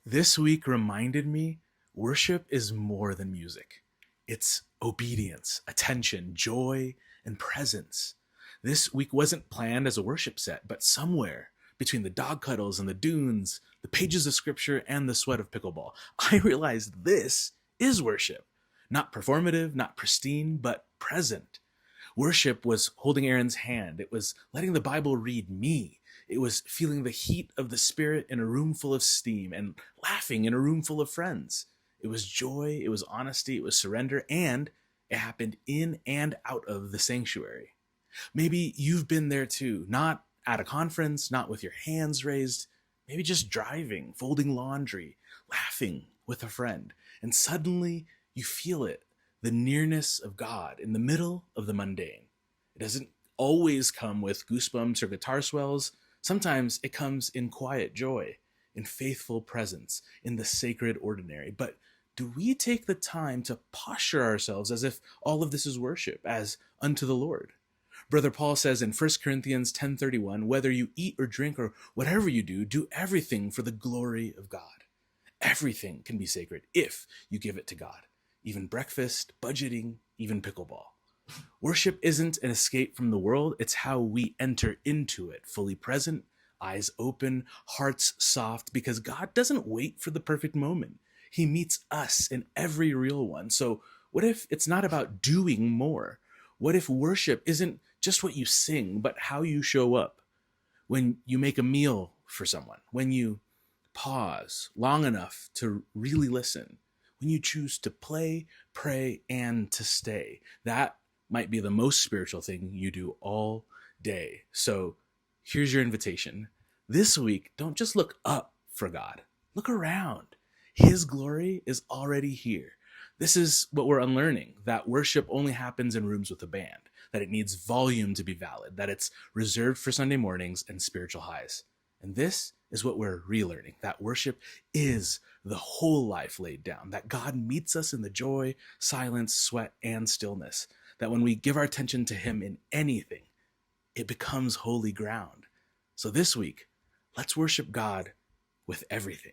This week reminded me worship is more than music. It's obedience, attention, joy, and presence. This week wasn't planned as a worship set, but somewhere between the dog cuddles and the dunes, the pages of scripture, and the sweat of pickleball, I realized this is worship. Not performative, not pristine, but present. Worship was holding Aaron's hand. It was letting the Bible read me. It was feeling the heat of the Spirit in a room full of steam and laughing in a room full of friends. It was joy, it was honesty, it was surrender, and it happened in and out of the sanctuary. Maybe you've been there too, not at a conference, not with your hands raised, maybe just driving, folding laundry, laughing with a friend, and suddenly you feel it, the nearness of God in the middle of the mundane. It doesn't always come with goosebumps or guitar swells. Sometimes it comes in quiet joy, in faithful presence, in the sacred ordinary. But do we take the time to posture ourselves as if all of this is worship, as unto the Lord? Brother Paul says in 1 Corinthians 10:31, whether you eat or drink or whatever you do everything for the glory of God. Everything can be sacred if you give it to God. Even breakfast, budgeting, even pickleball. Worship isn't an escape from the world, it's how we enter into it, fully present, eyes open, hearts soft, because God doesn't wait for the perfect moment. He meets us in every real one. So what if it's not about doing more? What if worship isn't just what you sing, but how you show up? When you make a meal for someone, when you pause long enough to really listen, when you choose to play, pray, and to stay. That might be the most spiritual thing you do all day. So here's your invitation. This week, don't just look up for God. Look around. His glory is already here. This is what we're unlearning, that worship only happens in rooms with a band, that it needs volume to be valid, that it's reserved for Sunday mornings and spiritual highs. And this is what we're relearning, that worship is the whole life laid down, that God meets us in the joy, silence, sweat, and stillness, that when we give our attention to him in anything, it becomes holy ground. So this week, let's worship God with everything.